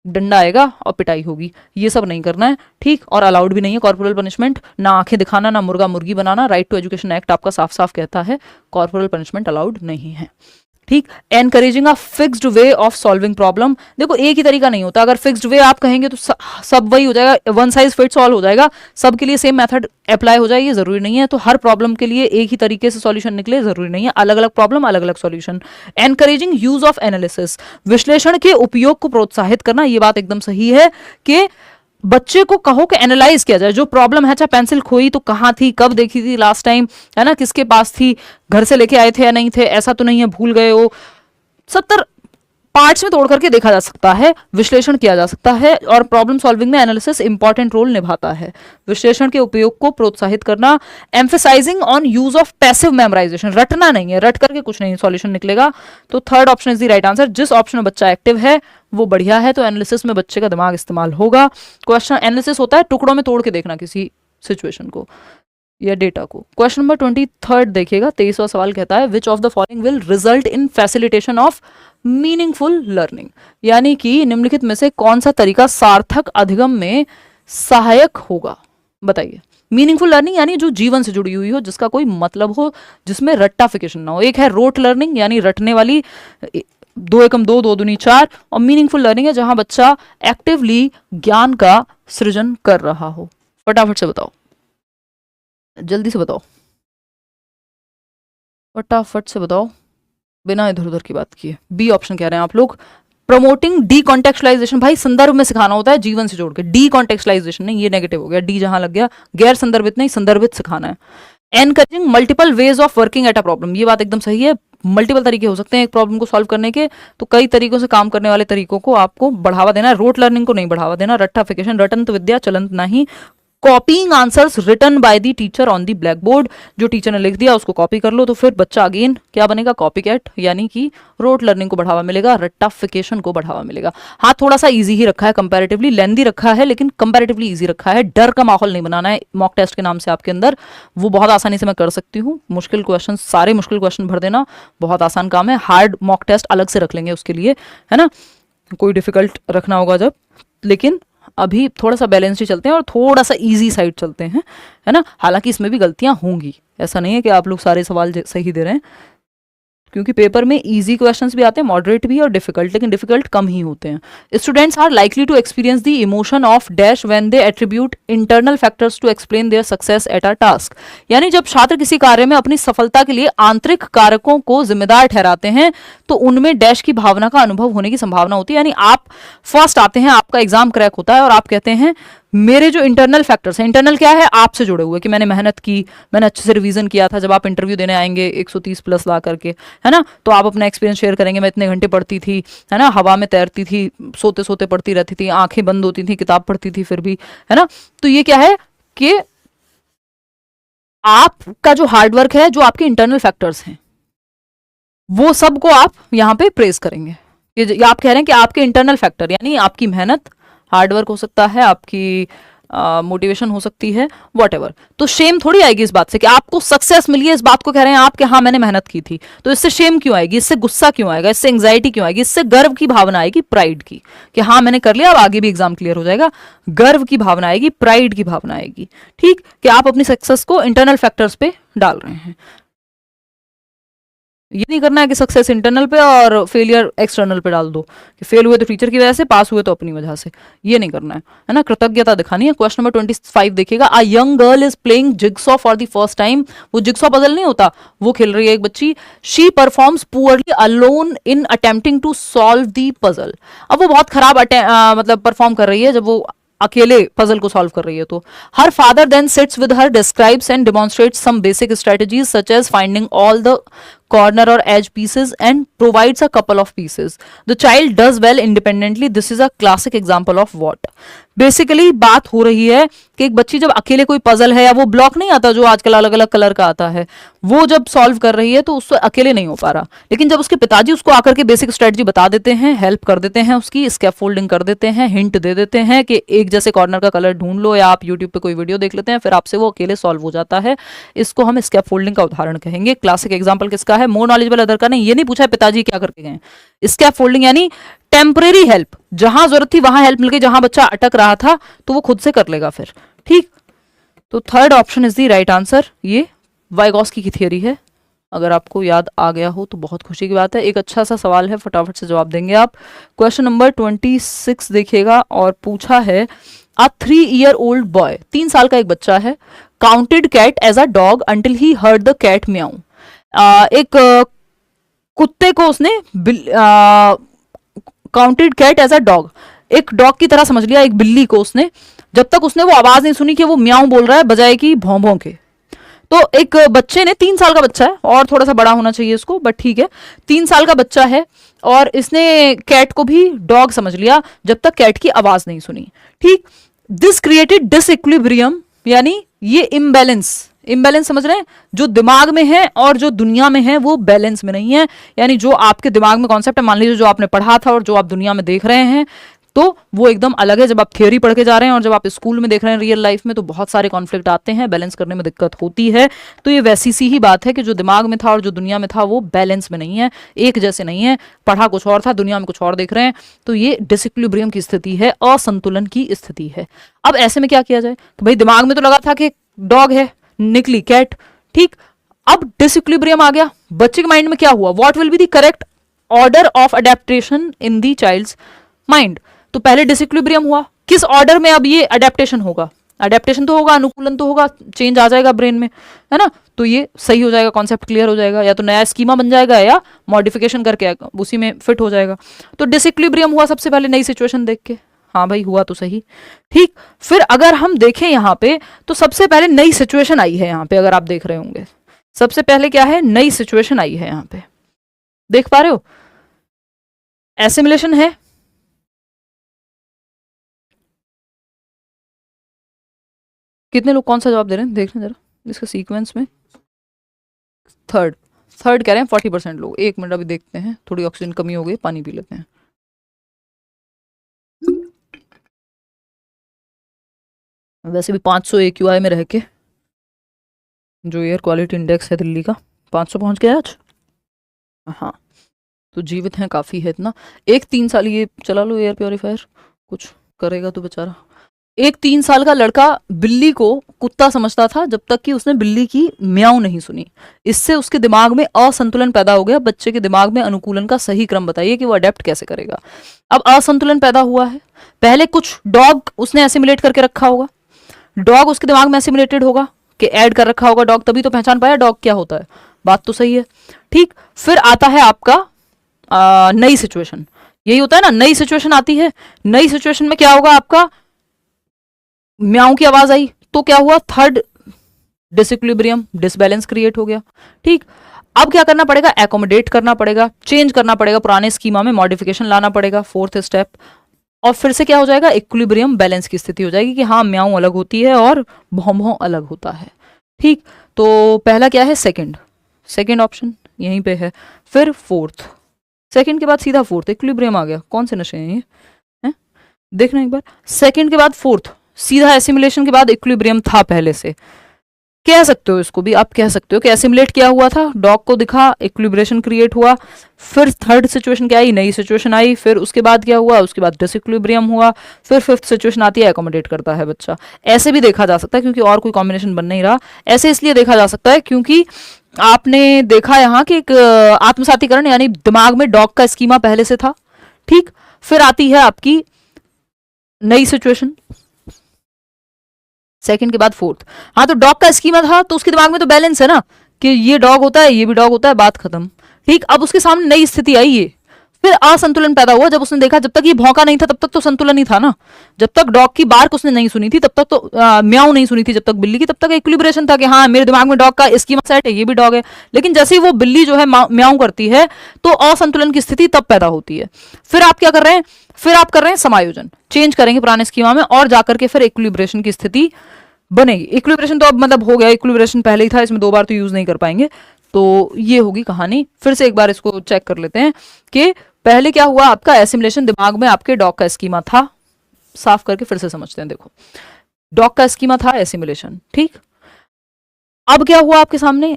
डंडा आएगा और पिटाई होगी, ये सब नहीं करना है, ठीक। और अलाउड भी नहीं है कॉर्पोरल पनिशमेंट, ना आंखें दिखाना, ना मुर्गा मुर्गी बनाना। राइट टू एजुकेशन एक्ट आपका साफ साफ कहता है कॉर्पोरल पनिशमेंट अलाउड नहीं है, ठीक। Encouraging a fixed way of solving problem, देखो एक ही तरीका नहीं होता, अगर फिक्स्ड वे आप कहेंगे तो सब वही हो जाएगा, वन साइज फिट्स ऑल हो जाएगा, सबके लिए सेम मेथड अप्लाई हो जाएगी, जरूरी नहीं है। तो हर प्रॉब्लम के लिए एक ही तरीके से सॉल्यूशन निकले, जरूरी नहीं है, अलग अलग प्रॉब्लम अलग अलग solution. Encouraging use of analysis, विश्लेषण के उपयोग को प्रोत्साहित करना, ये बात एकदम सही है कि बच्चे को कहो कि एनालाइज किया जाए, जो प्रॉब्लम है, अच्छा पेंसिल खोई तो कहाँ थी, कब देखी थी लास्ट टाइम, है ना, किसके पास थी, घर से लेके आए थे या नहीं थे, ऐसा तो नहीं है भूल गए हो, 70 पार्ट्स में तोड़ करके देखा जा सकता है, विश्लेषण किया जा सकता है, और प्रॉब्लम सॉल्विंग में एनालिसिस इंपॉर्टेंट रोल निभाता है। विश्लेषण के उपयोग को प्रोत्साहित करना, emphasising on use of passive memorisation, रटना नहीं है, रट करके कुछ नहीं सॉल्यूशन निकलेगा। तो third option is the right answer. जिस ऑप्शन में बच्चा एक्टिव है वो बढ़िया है, तो एनालिसिस में बच्चे का दिमाग इस्तेमाल होगा। क्वेश्चन एनालिसिस होता है टुकड़ों में तोड़ के देखना किसी सिचुएशन को या डेटा को। क्वेश्चन नंबर 23 देखिएगा, 23वां सवाल कहता है which of the following will result in facilitation of meaningful learning, यानी कि निम्नलिखित में से कौन सा तरीका सार्थक अधिगम में सहायक होगा, बताइए। मीनिंगफुल लर्निंग यानी जो जीवन से जुड़ी हुई हो, जिसका कोई मतलब हो, जिसमें रट्टाफिकेशन ना हो। एक है रोट लर्निंग यानी रटने वाली, 2 एकम 2 2 दूनी 4, और मीनिंगफुल लर्निंग है जहां बच्चा एक्टिवली ज्ञान का सृजन कर रहा हो। फटाफट से बताओ, जल्दी से बताओ, फटाफट से बताओ, बिना इधर उधर की बात किए। बी ऑप्शन कह रहे हैं आप लोग। प्रमोटिंग डी कॉन्टेक्चुअलाइजेशन, भाई संदर्भ में सिखाना होता है, जीवन से जोड़ के। डी कॉन्टेक्चुअलाइजेशन नहीं, ये नेगेटिव हो गया, डी जहां लग गया। गैर संदर्भित नहीं, संदर्भित सिखाना है। Encouraging multiple ways of working at a problem, ये बात एकदम सही है। मल्टीपल तरीके हो सकते हैं एक प्रॉब्लम को सॉल्व करने के, तो कई तरीकों से काम करने वाले तरीकों को आपको बढ़ावा देना है। रोट लर्निंग को नहीं बढ़ावा देना। रट्टाफिकेशन, रटंत विद्या चलंत नहीं। Copying answers written by the teacher on the black board, जो टीचर ने लिख दिया उसको कॉपी कर लो, तो फिर बच्चा अगेन क्या बनेगा, कॉपी कैट, यानी कि रोट लर्निंग को बढ़ावा मिलेगा, रट्टाफिकेशन को बढ़ावा मिलेगा। हाँ, थोड़ा सा इजी ही रखा है, कंपैरेटिवली लेंदी रखा है, लेकिन कंपैरेटिवली इजी रखा है। डर का माहौल नहीं बनाना है मॉक टेस्ट के नाम से आपके अंदर, वो बहुत आसानी से मैं कर सकती हूँ। मुश्किल क्वेश्चन, सारे मुश्किल क्वेश्चन भर देना बहुत आसान काम है। हार्ड मॉक टेस्ट अलग से रख लेंगे उसके लिए, है ना, कोई डिफिकल्ट रखना होगा जब, लेकिन अभी थोड़ा सा बैलेंस ही चलते हैं और थोड़ा सा इजी साइड चलते हैं, है ना। हालांकि इसमें भी गलतियां होंगी, ऐसा नहीं है कि आप लोग सारे सवाल सही दे रहे हैं, क्योंकि पेपर में इजी क्वेश्चंस भी आते हैं, मॉडरेट भी और डिफिकल्ट, लेकिन डिफिकल्ट कम ही होते हैं। Students are likely to experience the emotion of dash when they attribute internal factors to explain their success at a task, यानी जब छात्र किसी कार्य में अपनी सफलता के लिए आंतरिक कारकों को जिम्मेदार ठहराते हैं तो उनमें डैश की भावना का अनुभव होने की संभावना होती है। यानी आप फर्स्ट आते हैं, आपका एग्जाम क्रैक होता है और आप कहते हैं मेरे जो इंटरनल फैक्टर्स हैं, इंटरनल क्या है, आपसे जुड़े हुए, कि मैंने मेहनत की, मैंने अच्छे से रिवीजन किया था। जब आप इंटरव्यू देने आएंगे 130 प्लस ला करके, है ना, तो आप अपना एक्सपीरियंस शेयर करेंगे, मैं इतने घंटे पढ़ती थी, है ना, हवा में तैरती थी, सोते सोते पढ़ती रहती थी, आंखें बंद होती थी, किताब पढ़ती थी फिर भी, है ना। तो ये क्या है कि आपका जो हार्डवर्क है, जो आपके इंटरनल फैक्टर्स हैं, वो सबको आप यहाँ पे प्रेज करेंगे। ये आप कह रहे हैं कि आपके इंटरनल फैक्टर यानी आपकी मेहनत, हार्डवर्क हो सकता है, आपकी मोटिवेशन हो सकती है, व्हाटएवर। तो शेम थोड़ी आएगी इस बात से कि आपको सक्सेस मिली है, इस बात को कह रहे हैं आप कि हाँ मैंने मेहनत की थी, तो इससे शेम क्यों आएगी, इससे गुस्सा क्यों आएगा, इससे एंग्जाइटी क्यों आएगी, इससे गर्व की भावना आएगी, प्राइड की, कि हाँ मैंने कर लिया, अब आगे भी एग्जाम क्लियर हो जाएगा। गर्व की भावना आएगी, प्राइड की भावना आएगी, ठीक, कि आप अपनी सक्सेस को इंटरनल फैक्टर्स पे डाल रहे हैं। ये नहीं करना है कि सक्सेस इंटरनल पे और फेलियर एक्सटर्नल पे डाल दो, कि फेल हुए तो टीचर की वजह से, पास हुए तो अपनी वजह से, ये नहीं करना है ना। कृतज्ञता दिखानी है। क्वेश्चन नंबर 25 देखिएगा, a young girl is playing jigsaw for the first time, वो जिगसॉ पजल नहीं होता, वो खेल रही है एक बच्ची। She performs poorly alone in attempting to solve the puzzle, अब वो बहुत खराब मतलब परफॉर्म कर रही है जब वो अकेले पजल को सॉल्व कर रही है। तो her father then sits with her, describes and demonstrates some basic strategies such as finding all the corner or edge pieces and provides a couple of pieces. The child does well independently. This is a classic example of what? Basically बात हो रही है कि एक बच्ची जब अकेले कोई पजल है, या वो ब्लॉक नहीं आता जो आजकल अलग अलग कलर का आता है, वो जब सॉल्व कर रही है तो उससे अकेले नहीं हो पा रहा, लेकिन जब उसके पिताजी उसको आकर के बेसिक स्ट्रेटजी बता देते हैं, हेल्प कर देते हैं, उसकी स्कैफोल्डिंग कर देते हैं, हिंट दे देते हैं कि एक जैसे कॉर्नर का कलर ढूंढ लो, या आप यूट्यूब पे कोई वीडियो देख लेते हैं, फिर आपसे वो अकेले सॉल्व हो जाता है। इसको हम स्कैफोल्डिंग का उदाहरण कहेंगे। क्लासिक एग्जाम्पल किसका है? मोर नॉलेजेबल अदर का नहीं, ये नहीं पूछा पिताजी क्या करके गए। स्कैफोल्डिंग यानी टेम्परेरी हेल्प, जहां जरूरत थी वहां हेल्प मिल गई, जहां बच्चा अटक रहा था तो वो खुद से कर लेगा फिर, ठीक। तो third option is the right answer. ये वाइगॉस्की की थियरी है, अगर आपको याद आ गया हो तो बहुत खुशी की बात है। एक अच्छा सा सवाल है, फटाफट से जवाब देंगे आप। क्वेश्चन नंबर 26 देखिएगा, और पूछा है अ 3-year-old बॉय, 3 साल का एक बच्चा है, counted cat as a dog until he heard the cat म्याऊ। एक कुत्ते को उसने counted cat as a dog, एक डॉग की तरह समझ लिया एक बिल्ली को उसने, जब तक उसने वो आवाज नहीं सुनी कि वो म्याऊ बोल रहा है बजाय कि भौं भौं के। तो एक बच्चे ने 3 साल का बच्चा है, और थोड़ा सा बड़ा होना चाहिए इसको, बट ठीक है, 3 साल का बच्चा है और इसने कैट को भी डॉग समझ लिया जब तक कैट की आवाज नहीं सुनी। ठीक, दिस क्रिएटेड डिसइक्विलिब्रियम, यानी ये इम्बैलेंस, इम्बैलेंस समझ रहे हैं, जो दिमाग में है और जो दुनिया में है वो बैलेंस में नहीं है। यानी जो आपके दिमाग में कॉन्सेप्ट है, मान लीजिए जो आपने पढ़ा था और जो आप दुनिया में देख रहे हैं, तो वो एकदम अलग है। जब आप थियोरी पढ़ के जा रहे हैं और जब आप स्कूल में देख रहे हैं रियल लाइफ में, तो बहुत सारे कॉन्फ्लिक्ट आते हैं, बैलेंस करने में दिक्कत होती है। तो ये वैसी सी ही बात है कि जो दिमाग में था और जो दुनिया में था वो बैलेंस में नहीं है, एक जैसे नहीं है। पढ़ा कुछ और था, दुनिया में कुछ और देख रहे हैं, तो ये डिसइक्विलिब्रियम की स्थिति है, असंतुलन की स्थिति है। अब ऐसे में क्या किया जाए? तो भाई दिमाग में तो लगा था कि डॉग है, निकली कैट। ठीक, अब डिसइक्विलिब्रियम आ गया, बच्चे के माइंड में क्या हुआ? What will be the correct order of adaptation in the child's mind? तो पहले डिसइक्विलिब्रियम हुआ, किस ऑर्डर में अब ये अडेप्टेशन होगा? अडेप्टेशन तो होगा, अनुकूलन तो होगा, चेंज आ जाएगा ब्रेन में, है ना? तो ये सही हो जाएगा, कॉन्सेप्ट क्लियर हो जाएगा, या तो नया स्कीमा बन जाएगा या मॉडिफिकेशन करके उसी में फिट हो जाएगा। तो डिसइक्विलिब्रियम हुआ सबसे पहले नई सिचुएशन देख के, हाँ भाई हुआ तो सही। ठीक, फिर अगर हम देखें यहाँ पे, तो सबसे पहले नई सिचुएशन आई है यहाँ पे, अगर आप देख रहे होंगे सबसे पहले क्या है? नई सिचुएशन आई है यहाँ पे, देख पा रहे हो? एसिमिलेशन है, कितने लोग कौन सा जवाब दे रहे हैं देख रहे हैं जरा इसका सीक्वेंस में। थर्ड, थर्ड कह रहे हैं 40% लोग। एक मिनट अभी देखते हैं, थोड़ी ऑक्सीजन कमी हो गई, पानी पी लेते हैं। वैसे भी 500 AQI में रह के, जो एयर क्वालिटी इंडेक्स है दिल्ली का, 500 पहुंच गया आज। हाँ, तो जीवित हैं, काफ़ी है इतना। एक 3 साल ये चला लो एयर प्योरीफायर, कुछ करेगा तो बेचारा। एक 3 साल का लड़का बिल्ली को कुत्ता समझता था जब तक कि उसने बिल्ली की म्याऊं नहीं सुनी। इससे उसके दिमाग में असंतुलन पैदा हो गया। बच्चे के दिमाग में अनुकूलन का सही क्रम बताइए कि वो अडेप्ट कैसे करेगा। अब असंतुलन पैदा हुआ है, पहले कुछ डॉग उसने एसिमुलेट करके रखा होगा, डॉग उसके दिमाग में एसिमुलेटेड होगा कि ऐड कर रखा होगा डॉग, तभी तो पहचान पाया डॉग क्या होता है। बात तो सही है। ठीक, फिर आता है आपका नई सिचुएशन। यही होता है ना, नई सिचुएशन आती है। नई सिचुएशन में क्या होगा? आपका म्याऊं की आवाज आई तो क्या हुआ? थर्ड डिसइक्विलिब्रियम, डिसबैलेंस क्रिएट हो गया। ठीक, अब क्या करना पड़ेगा? एकोमोडेट करना पड़ेगा, चेंज करना पड़ेगा, पुराने स्कीमा में मॉडिफिकेशन लाना पड़ेगा, फोर्थ स्टेप। और फिर से क्या हो जाएगा? इक्विलिब्रियम, बैलेंस की स्थिति हो जाएगी कि हाँ म्याऊं अलग होती है और भौं भौं अलग होता है। ठीक, तो पहला क्या है? सेकंड, सेकंड ऑप्शन यहीं पे है। फिर फोर्थ, सेकंड के बाद सीधा फोर्थ, इक्विलिब्रियम आ गया। कौन से नशे हैं ये, हैं? देखना एक बार, सेकंड के बाद फोर्थ, सीधा एसिमुलेशन के बाद इक्विलिब्रियम था पहले से। कह सकते हो इसको भी आप, कह सकते हो कि एसिमुलेट किया हुआ था, डॉग को दिखा, इक्विलिब्रेशन क्रिएट हुआ। फिर थर्ड सिचुएशन क्या आई? नई सिचुएशन आई। फिर उसके बाद क्या हुआ? उसके बाद डिसइक्विलिब्रियम हुआ। फिर फिफ्थ सिचुएशन आती है, एकोमोडेट करता है बच्चा। ऐसे भी देखा जा सकता है, क्योंकि और कोई कॉम्बिनेशन बन नहीं रहा। ऐसे इसलिए देखा जा सकता है क्योंकि आपने देखा यहाँ कि एक आत्मसातीकरण, यानी दिमाग में डॉग का स्कीमा पहले से था। ठीक, फिर आती है आपकी नई सिचुएशन, सेकंड के बाद फोर्थ। हाँ, तो डॉग का स्कीमा था तो उसके दिमाग में तो बैलेंस है ना, कि ये डॉग होता है, ये भी डॉग होता है, बात खत्म। ठीक, अब उसके सामने नई स्थिति आई है, फिर असंतुलन पैदा हुआ। जब उसने देखा, जब तक ये भौंका नहीं था तब तक तो संतुलन ही था ना। जब तक डॉग की बार्क उसने नहीं सुनी थी तब तक तो म्याऊं नहीं सुनी थी जब तक बिल्ली की, तब तक इक्विलिब्रेशन था कि हाँ मेरे दिमाग में डॉग का स्कीमा सेट है, ये भी डॉग है। लेकिन जैसे ही वो बिल्ली जो है म्याऊं करती है तो असंतुलन की स्थिति तब पैदा होती है। फिर आप क्या कर रहे हैं? फिर आप कर रहे हैं समायोजन, चेंज करेंगे पुराने स्कीमा में और जाकर के फिर इक्विलिब्रेशन की स्थिति बनेगी। इक्विलिब्रेशन तो अब मतलब हो गया, इक्विलिब्रेशन पहले ही था, इसमें 2 बार तो यूज नहीं कर पाएंगे। तो ये होगी कहानी। फिर से एक बार इसको चेक कर लेते हैं कि पहले क्या हुआ? आपका एसिमुलेशन, दिमाग में आपके डॉग का स्कीमा था। साफ करके फिर से समझते हैं। देखो, डॉग का स्कीमा था, एसिमुलेशन। ठीक, अब क्या हुआ आपके सामने?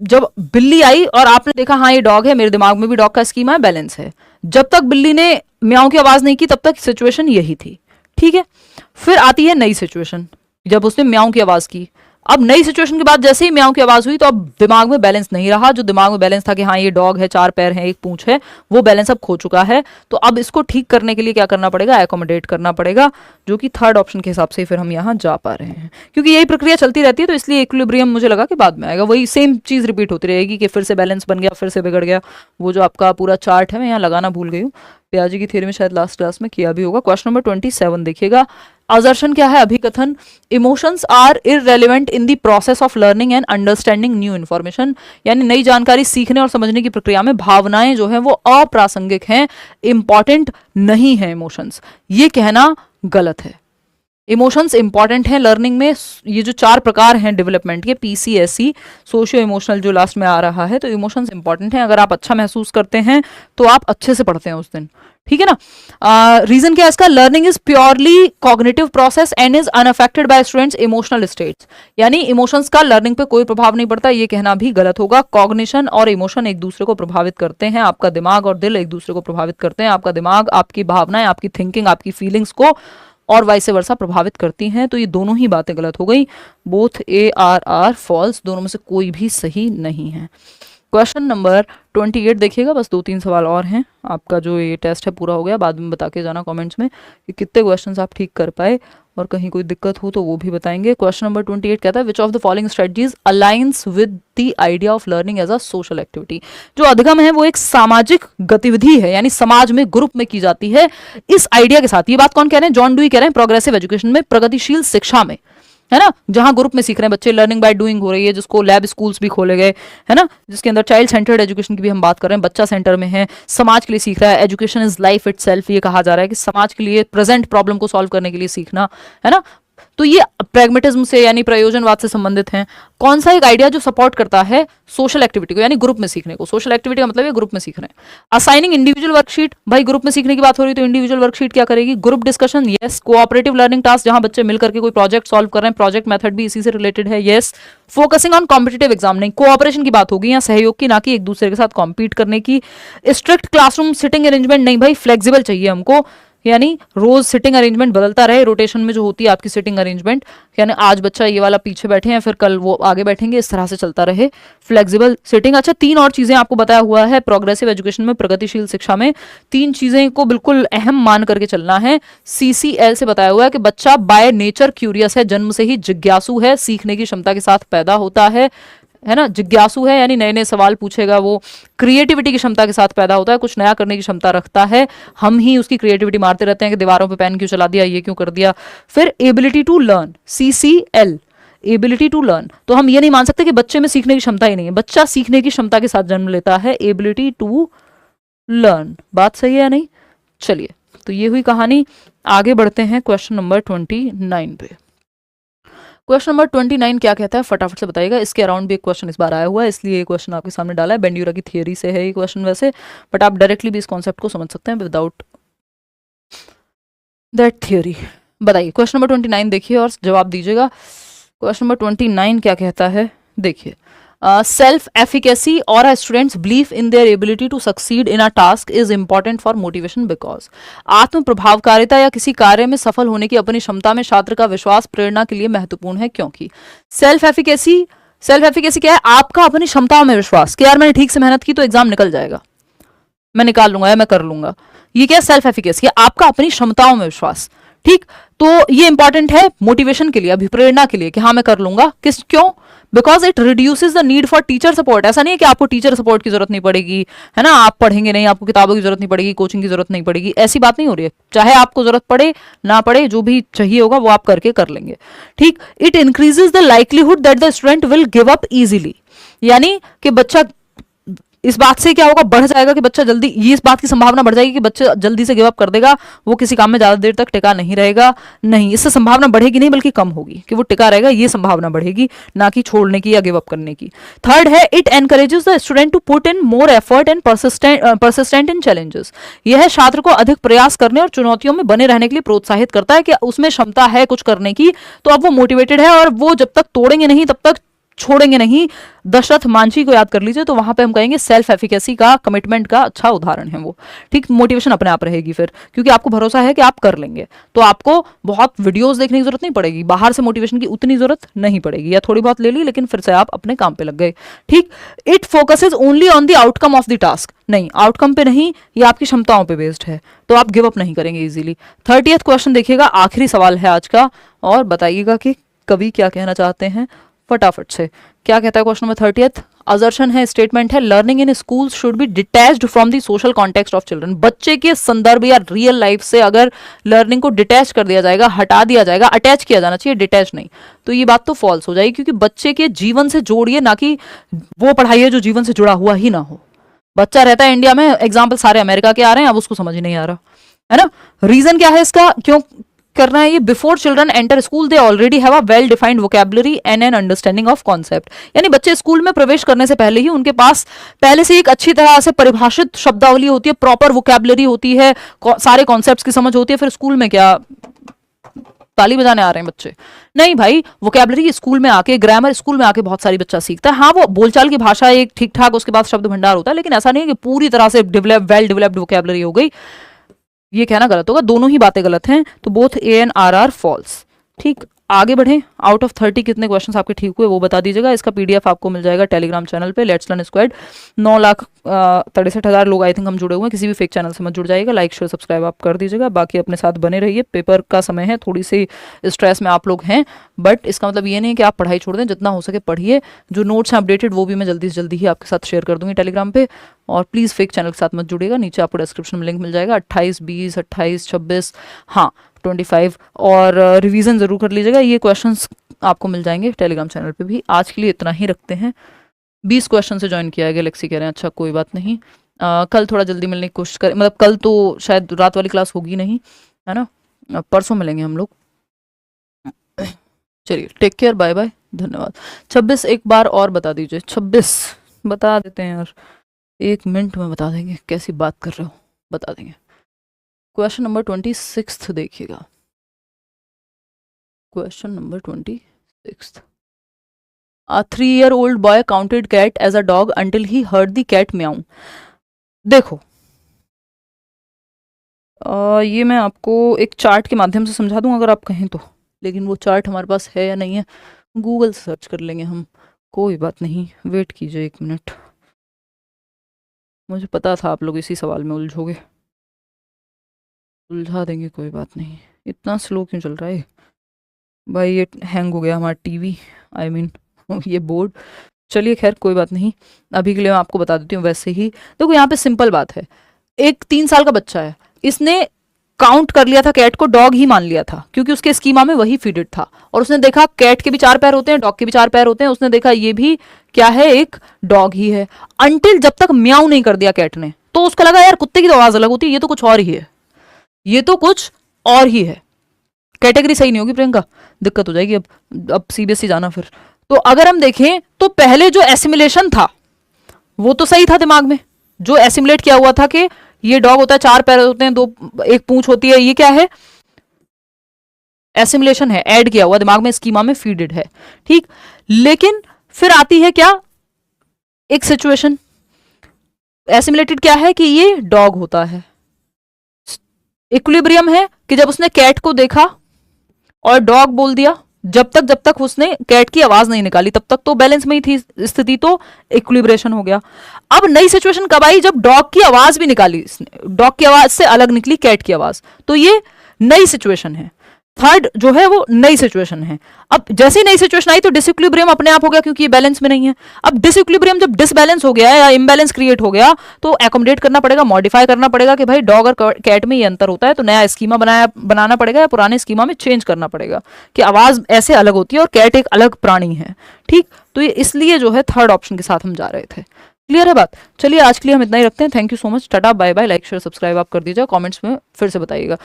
जब बिल्ली आई और आपने देखा हाँ ये डॉग है, मेरे दिमाग में भी डॉग का स्कीमा है, बैलेंस है। जब तक बिल्ली ने म्याऊं की आवाज नहीं की तब तक सिचुएशन यही थी। ठीक है, फिर आती है नई सिचुएशन, जब उसने म्याऊं की आवाज की। अब नई सिचुएशन के बाद जैसे ही म्याऊं की आवाज हुई तो अब दिमाग में बैलेंस नहीं रहा। जो दिमाग में बैलेंस था कि हाँ ये डॉग है, 4 पैर हैं, 1 पूंछ है, वो बैलेंस अब खो चुका है। तो अब इसको ठीक करने के लिए क्या करना पड़ेगा? एकोमोडेट करना पड़ेगा, जो कि थर्ड ऑप्शन के हिसाब से फिर हम यहाँ जा पा रहे हैं। क्योंकि यही प्रक्रिया चलती रहती है, तो इसलिए इक्विलिब्रियम मुझे लगा कि बाद में आएगा। वही सेम चीज रिपीट होती रहेगी कि फिर से बैलेंस बन गया, फिर से बिगड़ गया। वो जो आपका पूरा चार्ट है, मैं यहाँ लगाना भूल गई हूँ, पियाजी की थ्योरी में शायद लास्ट क्लास में किया भी होगा। क्वेश्चन नंबर 27 देखिएगा। असर्शन क्या है, अभिकथन। Emotions are irrelevant in the process of learning and understanding new information, यानी नई जानकारी सीखने और समझने की प्रक्रिया में भावनाएं जो है वो अप्रासंगिक हैं, इंपॉर्टेंट नहीं है इमोशंस, ये कहना गलत है। इमोशंस इंपॉर्टेंट हैं लर्निंग में। ये जो 4 प्रकार हैं डेवलपमेंट के, PCSE, सोशियो इमोशनल जो लास्ट में आ रहा है, तो इमोशंस इंपॉर्टेंट हैं। अगर आप अच्छा महसूस करते हैं तो आप अच्छे से पढ़ते हैं उस दिन, ठीक है ना। रीजन क्या है इसका, learning is purely cognitive process and is unaffected bye students emotional states, यानी इमोशंस का लर्निंग पे कोई प्रभाव नहीं पड़ता, ये कहना भी गलत होगा। कॉग्निशन और इमोशन एक दूसरे को प्रभावित करते हैं, आपका दिमाग और दिल एक दूसरे को प्रभावित करते हैं। आपका दिमाग आपकी भावनाएं, आपकी थिंकिंग, आपकी फीलिंग्स को और वाइस वर्सा प्रभावित करती हैं, तो ये दोनों ही बातें गलत हो गई। बोथ AR फॉल्स, दोनों में से कोई भी सही नहीं है। क्वेश्चन नंबर 28 देखिएगा, बस 2-3 सवाल और हैं, आपका जो ये टेस्ट है पूरा हो गया। बाद में बता के जाना कमेंट्स में कि कितने क्वेश्चंस आप ठीक कर पाए, और कहीं कोई दिक्कत हो तो वो भी बताएंगे। क्वेश्चन नंबर 28 कहता है, which of the following strategies aligns with the idea of learning as a social activity. जो अधिगम है वो एक सामाजिक गतिविधि है, यानी समाज में ग्रुप में की जाती है, इस आइडिया के साथ। ये बात कौन कह रहे हैं, जॉन डुई कह रहे हैं, प्रोग्रेसिव एजुकेशन में, प्रगतिशील शिक्षा में, है ना, जहां ग्रुप में सीख रहे हैं बच्चे, लर्निंग बाय डूइंग हो रही है, जिसको लैब स्कूल्स भी खोले गए, है ना, जिसके अंदर चाइल्ड सेंटर्ड एजुकेशन की भी हम बात कर रहे हैं, बच्चा सेंटर में है, समाज के लिए सीख रहा है। एजुकेशन इज लाइफ इटसेल्फ, ये कहा जा रहा है कि समाज के लिए, प्रेजेंट प्रॉब्लम को सॉल्व करने के लिए सीखना, है ना। तो ये प्रैग्मेटिज्म से यानी प्रयोजनवाद से संबंधित हैं। कौन सा एक आइडिया जो सपोर्ट करता है सोशल एक्टिविटी को, यानी ग्रुप में सीखने को। सोशल एक्टिविटी का मतलब है ग्रुप में सीख रहे हैं। असाइनिंग इंडिविजुअल वर्कशीट, भाई ग्रुप में सीखने की बात हो रही है तो इंडिविजुअल वर्कशीट क्या करेगी, group discussion, yes. Cooperative learning task, जहां बच्चे मिलकर के कोई प्रोजेक्ट सॉल्व कर रहे हैं, प्रोजेक्ट मेथड भी इसी से रिलेटेड है, yes. Focusing on competitive exam, नहीं, कोऑपरेशन की बात होगी, या सहयोग की, ना कि एक दूसरे के साथ कॉम्पीट करने की। स्ट्रिक्ट क्लासरूम सिटिंग अरेंजमेंट, नहीं भाई, फ्लेक्सिबल चाहिए हमको, यानी रोज सिटिंग अरेंजमेंट बदलता रहे, रोटेशन में जो होती है आपकी सिटिंग अरेंजमेंट, यानी आज बच्चा ये वाला पीछे बैठे हैं, फिर कल वो आगे बैठेंगे, इस तरह से चलता रहे, फ्लेक्सिबल सिटिंग। अच्छा, 3 और चीजें आपको बताया हुआ है प्रोग्रेसिव एजुकेशन में, प्रगतिशील शिक्षा में, 3 चीजें को बिल्कुल अहम मान करके चलना है। CCL से बताया हुआ है कि बच्चा बाय नेचर क्यूरियस है, जन्म से ही जिज्ञासु है, सीखने की क्षमता के साथ पैदा होता है ना, जिज्ञासु है यानी नए नए सवाल पूछेगा, वो क्रिएटिविटी की क्षमता के साथ पैदा होता है, कुछ नया करने की क्षमता रखता है। हम ही उसकी क्रिएटिविटी मारते रहते हैं कि दीवारों पे पेन क्यों चला दिया, ये क्यों कर दिया। फिर ability to learn, CCL, ability to learn, तो हम ये नहीं मान सकते कि बच्चे में सीखने की क्षमता ही नहीं है, बच्चा सीखने की क्षमता के साथ जन्म लेता है, एबिलिटी टू लर्न। बात सही है या नहीं। चलिए, तो ये हुई कहानी। आगे बढ़ते हैं क्वेश्चन नंबर 29 पे। क्वेश्चन नंबर 29 क्या कहता है, फटाफट से बताइएगा। इसके अराउंड भी एक क्वेश्चन इस बार आया हुआ है, इसलिए ये क्वेश्चन आपके सामने डाला है। बेंड्यूरा की थियरी से है ये क्वेश्चन वैसे, बट आप डायरेक्टली भी इस कॉन्सेप्ट को समझ सकते हैं विदाउट दैट थियरी। बताइए क्वेश्चन नंबर 29 देखिए और जवाब दीजिएगा। क्वेश्चन नंबर 29 क्या कहता है, देखिए। सेल्फ एफिकेसी और a student's belief in their ability to succeed in a task is important for motivation because. आत्म प्रभावकारिता या किसी कार्य में सफल होने की अपनी क्षमता में छात्र का विश्वास प्रेरणा के लिए महत्वपूर्ण है, क्योंकि सेल्फ एफिकेसी क्या है, आपका अपनी क्षमताओं में विश्वास कि यार मैंने ठीक से मेहनत की तो एग्जाम निकल जाएगा, मैं निकाल लूंगा या मैं कर लूंगा। ये क्या सेल्फ एफिकेसी, आपका अपनी क्षमताओं में विश्वास, ठीक। तो ये इंपॉर्टेंट है मोटिवेशन के लिए, अभिप्रेरणा के लिए कि हाँ मैं कर लूंगा। क्यों, because it reduces the need for teacher support. ऐसा नहीं है कि आपको टीचर सपोर्ट की जरूरत नहीं पड़ेगी, है ना, आप पढ़ेंगे नहीं, आपको किताबों की जरूरत नहीं पड़ेगी, कोचिंग की जरूरत नहीं पड़ेगी, ऐसी बात नहीं हो रही है। चाहे आपको जरूरत पड़े ना पड़े, जो भी चाहिए होगा वो आप करके कर लेंगे, ठीक। It increases the likelihood that the student will give up easily, यानी कि बच्चा, इस बात से क्या होगा, बढ़ जाएगा कि बच्चा जल्दी, ये इस बात की संभावना बढ़ जाएगी कि बच्चा जल्दी से गिव अप कर देगा, वो किसी काम में ज्यादा देर तक टिका नहीं रहेगा। नहीं, इससे संभावना बढ़ेगी नहीं बल्कि कम होगी कि वो टिका रहेगा, ये संभावना बढ़ेगी, ना कि छोड़ने की या गिव अप करने की। थर्ड है, it encourages the student to put in more effort and persistent in challenges. यह छात्र को अधिक प्रयास करने और चुनौतियों में बने रहने के लिए प्रोत्साहित करता है कि उसमें क्षमता है कुछ करने की, तो अब वो मोटिवेटेड है और वो जब तक तोड़ेंगे नहीं तब तक छोड़ेंगे नहीं। दशरथ मांझी को याद कर लीजिए, तो वहां पे हम कहेंगे सेल्फ एफिकेसी का, कमिटमेंट का अच्छा उदाहरण है वो, ठीक। मोटिवेशन अपने आप रहेगी फिर, क्योंकि आपको भरोसा है कि आप कर लेंगे, तो आपको बहुत वीडियोस देखने की जरूरत नहीं पड़ेगी, बाहर से मोटिवेशन की उतनी जरूरत नहीं पड़ेगी, या थोड़ी बहुत ले ली लेकिन फिर से आप अपने काम पे लग गए, ठीक। It focuses only on the outcome of the task, नहीं आउटकम पे नहीं, ये आपकी क्षमताओं पे बेस्ड है, तो आप गिव अप नहीं करेंगे इजीली। 30th क्वेश्चन देखिएगा, आखिरी सवाल है आज का, और बताइएगा कि कवि क्या कहना चाहते हैं। फटाफट से क्या कहता है क्वेश्चन नंबर 30th। असर्शन है, स्टेटमेंट है, learning in school should be detached from the social context of children. बच्चे के संदर्भ या रियल लाइफ से अगर लर्निंग को डिटैच कर दिया जाएगा, हटा दिया जाएगा, अटैच किया जाना चाहिए, डिटैच नहीं, तो ये बात तो फॉल्स हो जाएगी, क्योंकि बच्चे के जीवन से जोड़िए, ना कि वो पढ़ाइए जो जीवन से जुड़ा हुआ ही ना हो। बच्चा रहता है इंडिया में, एग्जाम्पल सारे अमेरिका के आ रहे हैं, अब उसको समझ ही नहीं आ रहा है ना। रीजन क्या है इसका, क्यों करना है ये? Before children enter school they already have a well defined vocabulary and an understanding of concept. यानी बच्चे स्कूल में प्रवेश करने से पहले ही उनके पास पहले से एक अच्छी तरह से परिभाषित शब्दावली होती है, प्रॉपर वोकैबुलरी होती है, सारे कॉन्सेप्ट्स की समझ होती है। फिर स्कूल में क्या ताली बजाने आ रहे हैं बच्चे? नहीं भाई, वोकैबुलरी स्कूल में आके, ग्रामर स्कूल में आके बहुत सारी बच्चा सीखता है। हाँ, वो बोलचाल की भाषा एक ठीक ठाक, उसके बाद शब्द भंडार होता है, लेकिन ऐसा नहीं है कि पूरी तरह से वेल डेवलप्ड वोकैबुलरी हो गई। ये कहना गलत होगा, दोनों ही बातें गलत हैं, तो both A and R are false. ठीक, आगे बढ़ें। आउट ऑफ 30 कितने क्वेश्चंस आपके ठीक हुए वो बता दीजिएगा। इसका पीडीएफ आपको मिल जाएगा टेलीग्राम चैनल पे, लेट्स लर्न स्क्वाड। 9,63,000 लोग आई थिंक हम जुड़े हुए हैं, किसी भी फेक चैनल से मत जुड़ जाइएगा। लाइक शेयर सब्सक्राइब आप कर दीजिएगा, बाकी अपने साथ बने रहिए। पेपर का समय है, थोड़ी सी स्ट्रेस में आप लोग हैं, बट इसका मतलब ये नहीं कि आप पढ़ाई छोड़ दें, जितना हो सके पढ़िए। जो नोट्स हैं अपडेटेड वो भी मैं जल्दी से जल्दी ही आपके साथ शेयर कर दूंगी टेलीग्राम पे। और प्लीज़ फेक चैनल के साथ मत जुड़िएगा, नीचे आपको डिस्क्रिप्शन में लिंक मिल जाएगा। 28, 20, 28, 26, हाँ 25, और रिवीजन ज़रूर कर लीजिएगा। ये क्वेश्चंस आपको मिल जाएंगे टेलीग्राम चैनल पे भी। आज के लिए इतना ही रखते हैं। 20 क्वेश्चन से ज्वाइन किया है गैलेक्सी, कह रहे हैं। अच्छा, कोई बात नहीं, कल थोड़ा जल्दी मिलने की कोशिश करें, मतलब कल तो शायद रात वाली क्लास होगी नहीं, है ना, परसों मिलेंगे हम लोग। चलिए, टेक केयर, बाय बाय, धन्यवाद। 26 एक बार और बता दीजिए, 26 बता देते हैं यार, 1 मिनट में बता देंगे, कैसी बात कर रहे हो, बता देंगे। क्वेश्चन नंबर 26 देखिएगा, question number 26। A 3-year-old boy counted cat as a dog until he heard the cat meow. देखो, ये मैं आपको एक चार्ट के माध्यम से समझा दूं अगर आप कहें तो, लेकिन वो चार्ट हमारे पास है या नहीं है, गूगल से सर्च कर लेंगे हम, कोई बात नहीं, वेट कीजिए 1 मिनट। मुझे पता था आप लोग इसी सवाल में उलझोगे, उलझा देंगे, कोई बात नहीं। इतना स्लो क्यों चल रहा है भाई? ये हैंग हो गया हमारा टीवी, आई मीन ये बोर्ड। चलिए खैर, कोई बात नहीं, अभी के लिए मैं आपको बता देती हूँ। वैसे ही देखो, यहाँ पे सिंपल बात है, एक 3 साल का बच्चा है, इसने काउंट कर लिया था कैट को, डॉग ही मान लिया था, क्योंकि उसके स्कीमा में वही फीडेड था। और उसने देखा कैट के भी 4 पैर होते हैं, डॉग के भी 4 पैर होते हैं, उसने देखा ये भी क्या है, एक डॉग ही है। अनटिल जब तक म्याऊ नहीं कर दिया कैट ने, तो उसको लगा यार कुत्ते की तो आवाज अलग होती है, ये तो कुछ और ही है, ये तो कुछ और ही है। कैटेगरी सही नहीं होगी प्रियंका, दिक्कत हो जाएगी। अब सीबीएसई जाना फिर। तो अगर हम देखें तो पहले जो एसिमिलेशन था वो तो सही था दिमाग में, जो एसिमुलेट किया हुआ था कि ये डॉग होता है, 4 पैर होते हैं, 1 पूंछ होती है, ये क्या है, एसिमुलेशन है, ऐड किया हुआ दिमाग में, स्कीमा में फीडेड है, ठीक। लेकिन फिर आती है क्या, एक सिचुएशन, एसिमुलेटेड क्या है कि ये डॉग होता है। इक्विलिब्रियम है कि जब उसने कैट को देखा और डॉग बोल दिया, जब तक उसने कैट की आवाज नहीं निकाली तब तक तो बैलेंस में ही थी स्थिति, तो इक्विलिब्रेशन हो गया। अब नई सिचुएशन कब आई, जब डॉग की आवाज भी निकाली इसने, डॉग की आवाज से अलग निकली कैट की आवाज, तो ये नई सिचुएशन है। थर्ड जो है वो नई सिचुएशन है। अब जैसे ही नई सिचुएशन आई तो डिसइक्विलिब्रियम अपने आप हो गया, क्योंकि ये बैलेंस में नहीं है। अब डिसइक्विलिब्रियम जब डिसबैलेंस हो गया या इम्बैलेंस क्रिएट हो गया, तो एकोमोडेट करना पड़ेगा, मॉडिफाई करना पड़ेगा कि भाई डॉग और कैट में ये अंतर होता है, तो नया स्कीमा बनाना पड़ेगा या पुराने स्कीमा में चेंज करना पड़ेगा कि आवाज ऐसे अलग होती है और कैट एक अलग प्राणी है, ठीक। तो ये इसलिए जो है थर्ड ऑप्शन के साथ हम जा रहे थे। क्लियर है बात? चलिए आज के लिए हम इतना ही रखते हैं। Thank you so much, tata bye bye. Like share subscribe आप कर दीजिएगा, कमेंट्स में फिर से बताइएगा,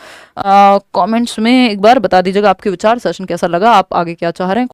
कमेंट्स में एक बार बता दीजिएगा आपके विचार, सेशन कैसा लगा, आप आगे क्या चाह रहे हैं।